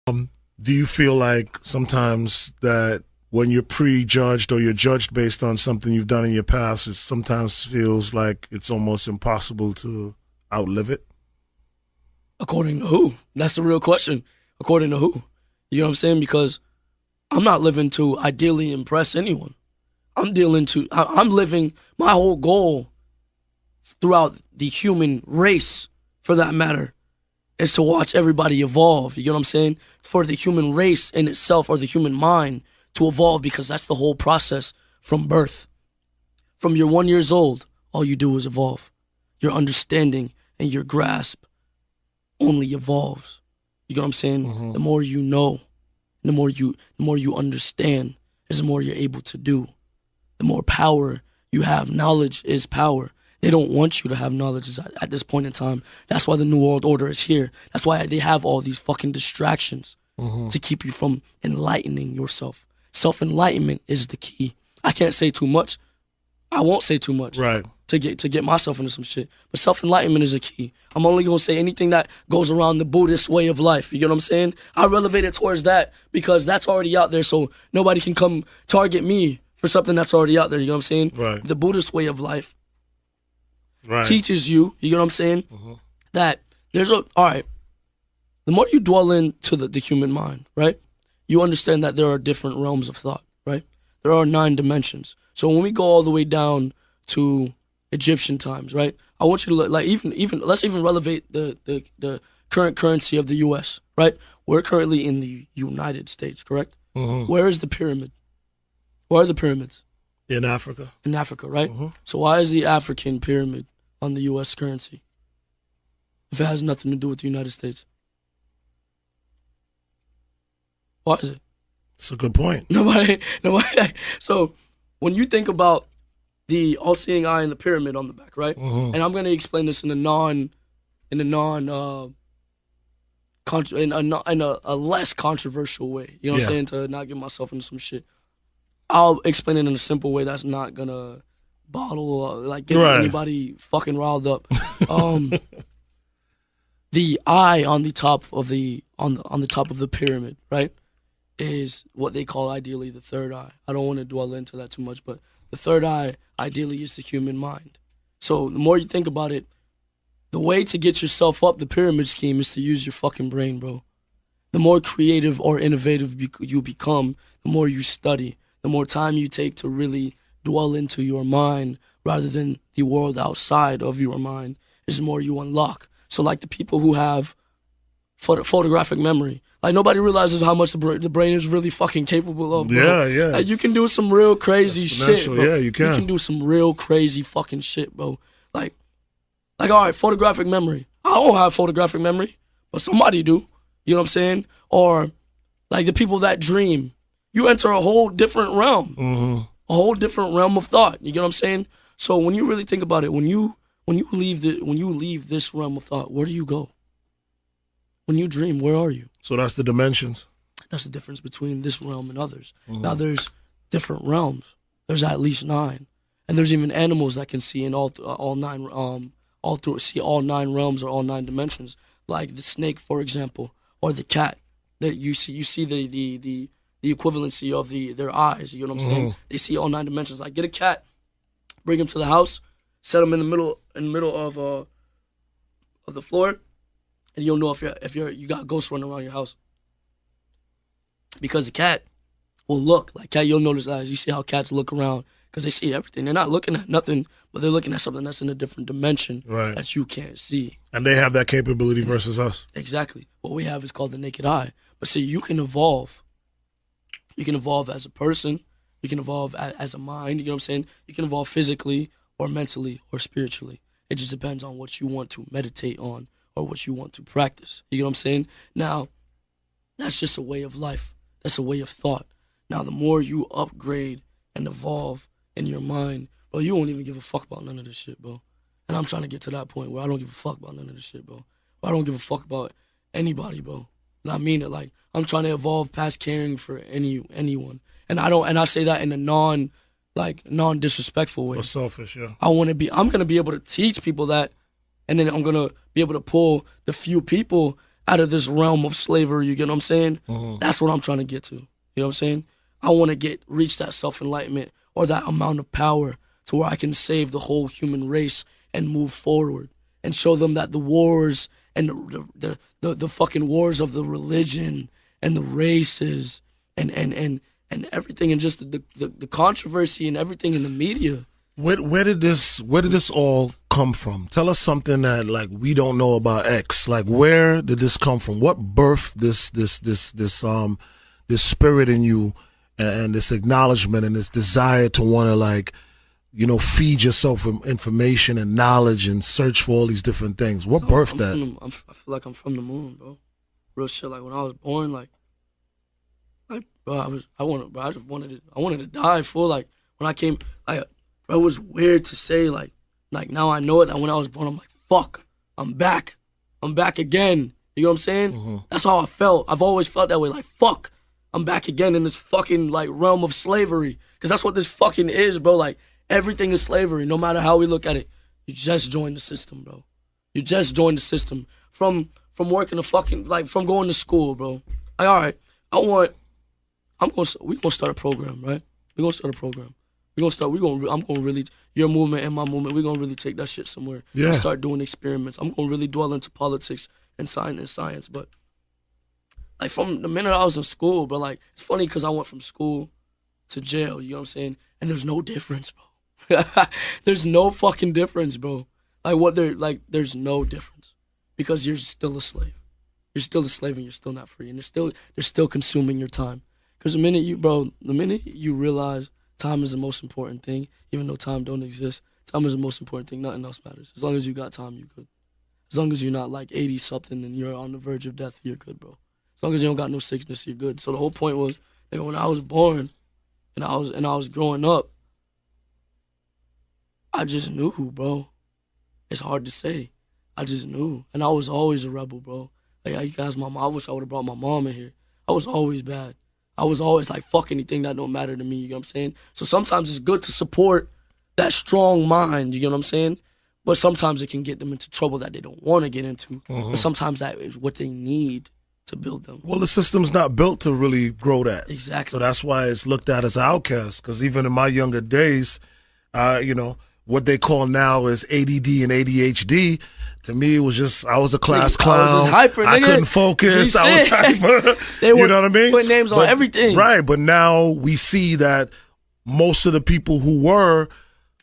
Do you feel like sometimes that when you're prejudged or you're judged based on something you've done in your past, it sometimes feels like it's almost impossible to outlive it? According to who? That's the real question. According to who? You know what I'm saying? Because I'm not living to ideally impress anyone. I'm living my whole goal throughout the human race, for that matter, is to watch everybody evolve. You get what I'm saying? For the human race in itself, or the human mind, to evolve, because that's the whole process from birth. From you're 1 year old, all you do is evolve. Your understanding and your grasp only evolves. You get what I'm saying? Mm-hmm. The more you know, the more you understand, is the more you're able to do. The more power you have. Knowledge is power. They don't want you to have knowledge at this point in time. That's why the New World Order is here. That's why they have all these fucking distractions to keep you from enlightening yourself. Self-enlightenment is the key. I can't say too much. I won't say too much. Right. To get myself into some shit. But self-enlightenment is a key. I'm only going to say anything that goes around the Buddhist way of life. You get what I'm saying? I relevate it towards that because that's already out there, so nobody can come target me for something that's already out there. You know what I'm saying? Right. The Buddhist way of life Right. teaches you, you know what I'm saying, that all right, the more you dwell into the human mind, right, you understand that there are different realms of thought, right? There are 9 dimensions. So when we go all the way down to Egyptian times, right, I want you to look, like, even let's even relevate the current currency of the U.S., right? We're currently in the United States, correct? Where is the pyramid? Where are the pyramids? In Africa. In Africa, right? So why is the African pyramid on the U.S. currency if it has nothing to do with the United States? Why is it? It's a good point. Nobody. So when you think about the all-seeing eye and the pyramid on the back, right? And I'm gonna explain this in a less controversial way. You know what I'm saying? To not get myself into some shit. I'll explain it in a simple way that's not gonna get anybody fucking riled up. The eye on the top of the top of the pyramid, right, is what they call ideally the third eye. I don't want to dwell into that too much, but the third eye ideally is the human mind. So the more you think about it, the way to get yourself up the pyramid scheme is to use your fucking brain, bro. The more creative or innovative you become, the more you study, the more time you take to really dwell into your mind rather than the world outside of your mind, is the more you unlock. So like the people who have photographic memory, like nobody realizes how much the brain is really fucking capable of, bro. Yeah. Like you can do some real crazy shit, bro. Yeah, you can. You can do some real crazy fucking shit, bro. Like all right, photographic memory. I don't have photographic memory, but somebody do. You know what I'm saying? Or like the people that dream. You enter a whole different realm, a whole different realm of thought. You get what I'm saying? So when you really think about it, when you leave this realm of thought, where do you go? When you dream, where are you? So that's the dimensions. That's the difference between this realm and others. Now there's different realms. There's at least 9, and there's even animals that can see in all 9 see all 9 realms or all 9 dimensions, like the snake, for example, or the cat. That you see the equivalency of their eyes. You know what I'm saying? They see all 9 dimensions. Like get a cat, bring him to the house, set him in the middle of the floor, and you'll know if you got ghosts running around your house. Because the cat will look like cat. You'll notice that. You see how cats look around because they see everything. They're not looking at nothing, but they're looking at something that's in a different dimension that you can't see. And they have that capability versus us. Exactly. What we have is called the naked eye. But see, you can evolve. You can evolve as a person. You can evolve as a mind. You know what I'm saying? You can evolve physically or mentally or spiritually. It just depends on what you want to meditate on or what you want to practice. You know what I'm saying? Now, that's just a way of life. That's a way of thought. Now, the more you upgrade and evolve in your mind, bro, you won't even give a fuck about none of this shit, bro. And I'm trying to get to that point where I don't give a fuck about none of this shit, bro. I don't give a fuck about anybody, bro. And I mean it. Like, I'm trying to evolve past caring for anyone. And I say that in a non-disrespectful way. Or selfish, yeah. I'm gonna be able to teach people that, and then I'm gonna be able to pull the few people out of this realm of slavery. You get what I'm saying? That's what I'm trying to get to. You know what I'm saying? I want to reach that self-enlightenment or that amount of power to where I can save the whole human race and move forward and show them that the wars and the fucking wars of the religion and the races and everything and just the controversy and everything in the media. Where did this all come from? Tell us something that like we don't know about X. Like, where did this come from? What birthed this spirit in you and this acknowledgement and this desire to want to, like, you know, feed yourself with information and knowledge and search for all these different things? What birthed that? I feel like I'm from the moon, bro. Real shit. Like when I was born, bro, I just wanted to die. Full, like when I came, like, bro, it was weird to say, like now I know it. That when I was born, I'm like, fuck, I'm back again. You know what I'm saying? That's how I felt. I've always felt that way. Like, fuck, I'm back again in this fucking like realm of slavery. Cause that's what this fucking is, bro. Like everything is slavery. No matter how we look at it, you just joined the system, bro. You just joined the system from working from going to school, bro. Like, all right, we gonna start a program, right? We gonna start a program. I'm gonna really, your movement and my movement, we're gonna really take that shit somewhere. Yeah. And start doing experiments. I'm gonna really dwell into politics and science. But like from the minute I was in school, but like it's funny because I went from school to jail, you know what I'm saying? And there's no difference, bro. There's no fucking difference, bro. There's no difference. Because you're still a slave. You're still a slave and you're still not free. And they're still consuming your time. Because the minute you realize time is the most important thing, even though time don't exist, time is the most important thing, nothing else matters. As long as you got time, you're good. As long as you're not like 80 something and you're on the verge of death, you're good, bro. As long as you don't got no sickness, you're good. So the whole point was, nigga, when I was born and I was growing up, I just knew, bro. It's hard to say. I just knew. And I was always a rebel, bro. Like, you guys, my mom, I wish I would have brought my mom in here. I was always bad. I was always like, fuck anything that don't matter to me, you know what I'm saying? So sometimes it's good to support that strong mind, you know what I'm saying? But sometimes it can get them into trouble that they don't want to get into. But sometimes that is what they need to build them. Well, the system's not built to really grow that. Exactly. So that's why it's looked at as outcast. Because even in my younger days, you know, what they call now is ADD and ADHD. To me, it was just, I was a class clown. I was just hyper, nigga. I couldn't focus. I was hyper. You know what I mean? Put names on everything. Right, but now we see that most of the people who were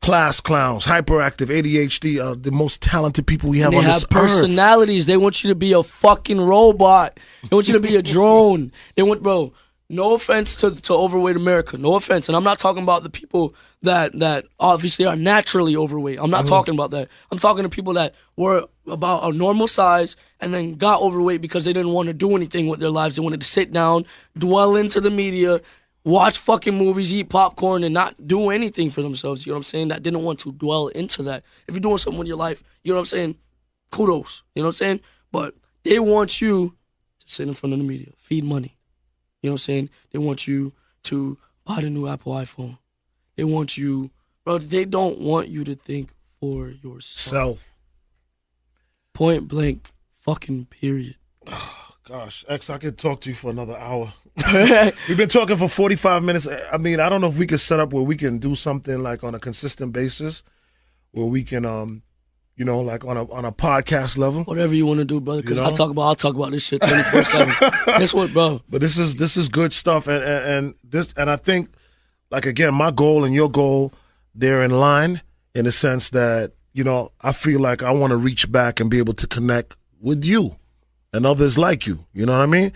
class clowns, hyperactive, ADHD, are the most talented people we have on this earth. They have personalities. They want you to be a fucking robot. They want you to be a drone. They want, bro, no offense to overweight America. No offense. And I'm not talking about the people that obviously are naturally overweight. I'm not talking about that. I'm talking to people that were about a normal size and then got overweight because they didn't want to do anything with their lives. They wanted to sit down, dwell into the media, watch fucking movies, eat popcorn, and not do anything for themselves. You know what I'm saying? That didn't want to dwell into that. If you're doing something with your life, you know what I'm saying? Kudos. You know what I'm saying? But they want you to sit in front of the media, feed money. You know what I'm saying? They want you to buy the new Apple iPhone. They want you, bro, they don't want you to think for yourself. Point blank, fucking period. Oh, gosh, X, I could talk to you for another hour. We've been talking for 45 minutes. I mean, I don't know if we could set up where we can do something like on a consistent basis, where we can, you know, like on a podcast level. Whatever you want to do, brother. Because I'll talk about this shit 24/7. Guess what, bro? But this is good stuff, and I think, like, again, my goal and your goal, they're in line in the sense that, you know, I feel like I want to reach back and be able to connect with you and others like you. You know what I mean?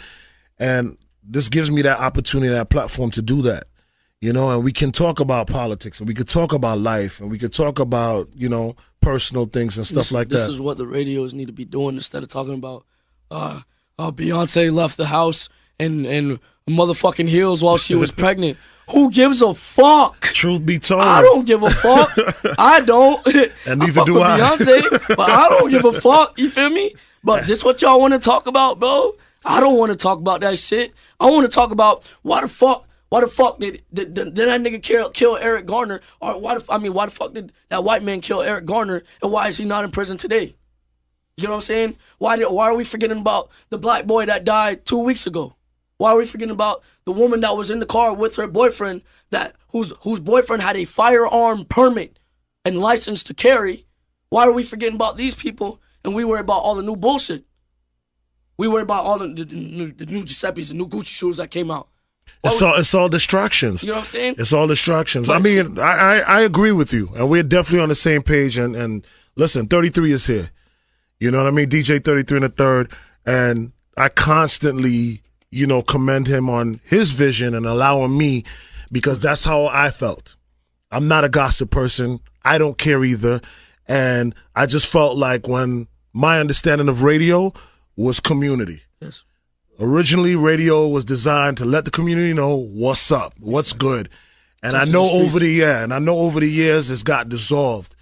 And this gives me that opportunity, that platform to do that. You know, and we can talk about politics, and we could talk about life, and we could talk about, you know, personal things and stuff like that. This is what the radios need to be doing instead of talking about Beyonce left the house and motherfucking heels while she was pregnant. Who gives a fuck? Truth be told, I don't give a fuck. I don't. And neither do I. Beyonce, but I don't give a fuck. You feel me? But this what y'all want to talk about, bro? I don't want to talk about that shit. I want to talk about why the fuck did that nigga kill Eric Garner? Or why the fuck did that white man kill Eric Garner? And why is he not in prison today? You know what I'm saying? Why are we forgetting about the black boy that died 2 weeks ago? Why are we forgetting about the woman that was in the car with her boyfriend whose boyfriend had a firearm permit and license to carry? Why are we forgetting about these people and we worry about all the new bullshit? We worry about all the new Giuseppe's, the new Gucci shoes that came out. It's all distractions. You know what I'm saying? It's all distractions. But I mean, I agree with you, and we're definitely on the same page. And listen, 33 is here. You know what I mean? DJ 33 and the third, and I constantly, commend him on his vision and allowing me, because that's how I felt. I'm not a gossip person. I don't care either, and I just felt like when my understanding of radio was community. Yes. Originally, radio was designed to let the community know what's up, what's good. And I know over the years it's got dissolved.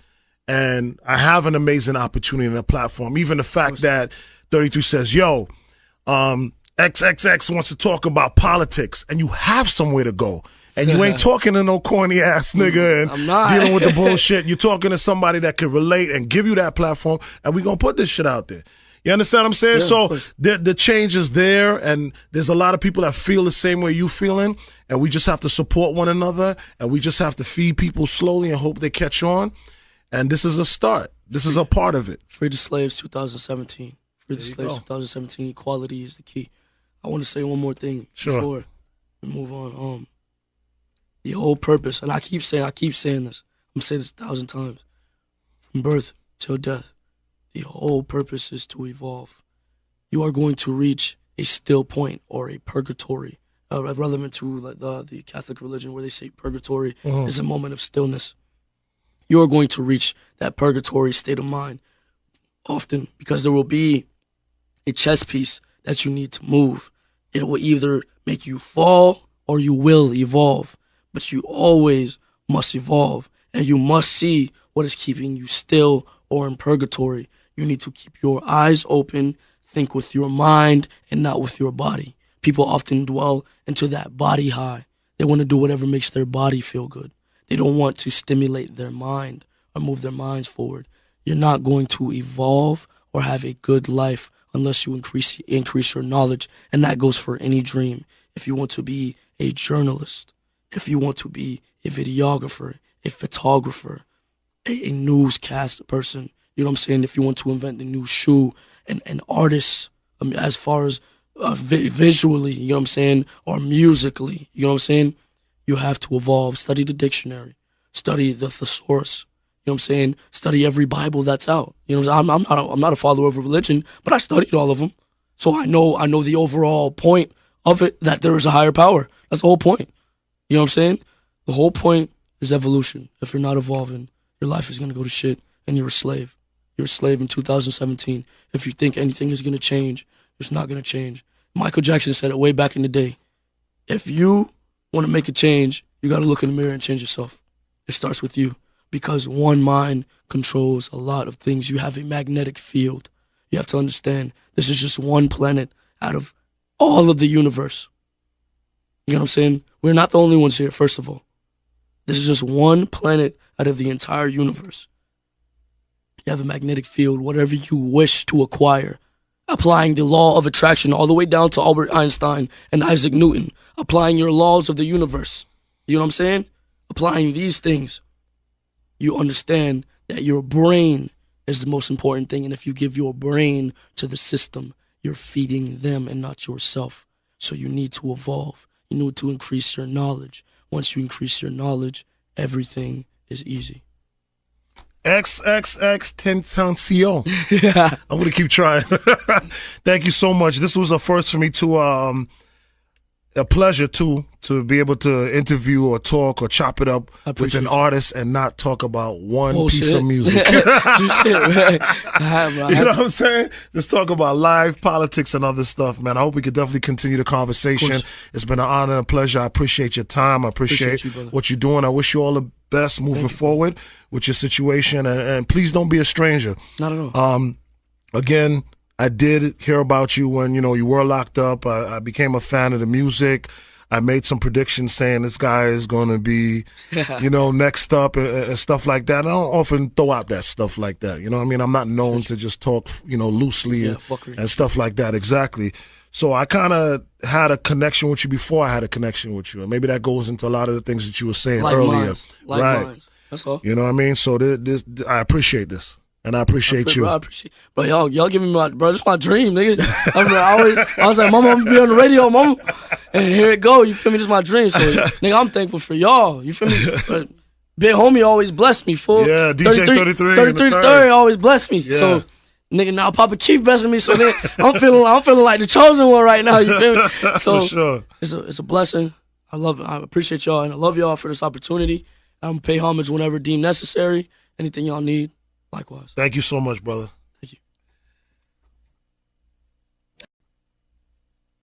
And I have an amazing opportunity in a platform. Even the fact that 33 says, yo, XXX wants to talk about politics, and you have somewhere to go. And you ain't talking to no corny ass nigga and dealing with the bullshit. You're talking to somebody that can relate and give you that platform, and we gonna put this shit out there. You understand what I'm saying? Yeah, so the change is there, and there's a lot of people that feel the same way you feeling, and we just have to support one another, and we just have to feed people slowly and hope they catch on. And this is a start. This is a part of it. Free the slaves 2017. Free the slaves 2017. Equality is the key. I want to say one more thing before we move on. The whole purpose, and I keep saying this. I'm saying this 1,000 times. From birth till death. The whole purpose is to evolve. You are going to reach a still point or a purgatory, relevant to the Catholic religion, where they say purgatory is a moment of stillness. You are going to reach that purgatory state of mind often, because there will be a chess piece that you need to move. It will either make you fall or you will evolve, but you always must evolve, and you must see what is keeping you still or in purgatory. You need to keep your eyes open, think with your mind and not with your body. People often dwell into that body high. They want to do whatever makes their body feel good. They don't want to stimulate their mind or move their minds forward. You're not going to evolve or have a good life unless you increase your knowledge, and that goes for any dream. If you want to be a journalist, if you want to be a videographer, a photographer, a newscast person, you know what I'm saying? If you want to invent the new shoe, an artist, as far as visually, you know what I'm saying, or musically, you know what I'm saying? You have to evolve. Study the dictionary. Study the thesaurus. You know what I'm saying? Study every Bible that's out. You know what I'm saying? I'm not a follower of a religion, but I studied all of them. So I know the overall point of it, that there is a higher power. That's the whole point. You know what I'm saying? The whole point is evolution. If you're not evolving, your life is going to go to shit, and you're a slave. You're a slave in 2017. If you think anything is going to change, it's not going to change. Michael Jackson said it way back in the day. If you want to make a change, you got to look in the mirror and change yourself. It starts with you, because one mind controls a lot of things. You have a magnetic field. You have to understand, this is just one planet out of all of the universe. You know what I'm saying? We're not the only ones here, first of all. This is just one planet out of the entire universe. You have a magnetic field, whatever you wish to acquire. Applying the law of attraction all the way down to Albert Einstein and Isaac Newton. Applying your laws of the universe. You know what I'm saying? Applying these things. You understand that your brain is the most important thing. And if you give your brain to the system, you're feeding them and not yourself. So you need to evolve. You need to increase your knowledge. Once you increase your knowledge, everything is easy. Xxxtentacion. I'm going to keep trying. Thank you so much. This was a first for me too. A pleasure too, to be able to interview or talk or chop it up with an artist and not talk about one piece of music. You know what I'm saying? Let's talk about live politics and other stuff, man. I hope we could definitely continue the conversation. It's been an honor and a pleasure. I appreciate your time. I appreciate what you're doing. I wish you all the best moving forward with your situation, and please don't be a stranger. Not at all. Again, I did hear about you when, you were locked up. I became a fan of the music. I made some predictions saying this guy is going to be, you know, next up and stuff like that. I don't often throw out that stuff like that. You know what I mean? I'm not known to just talk, you know, loosely and stuff like that. Exactly. So I kind of had a connection with you before I had a connection with you. And maybe that goes into a lot of the things that you were saying earlier. Right. That's all. You know what I mean? So this I appreciate this. And I appreciate you. I appreciate, bro. Y'all giving me bro. This is my dream, nigga. I was like, Mama, I'm gonna be on the radio, Mama, and here it go. You feel me? This is my dream. So, nigga, I'm thankful for y'all. You feel me? But big homie always blessed me, fool. Yeah, DJ 33 to 30 always blessed me. Yeah. So, nigga, now Papa keep blessing me. So, nigga, I'm feeling like the chosen one right now. You feel me? So, for sure. It's a blessing. I love it. I appreciate y'all, and I love y'all for this opportunity. I'm gonna pay homage whenever deemed necessary. Anything y'all need. Likewise. Thank you so much, brother.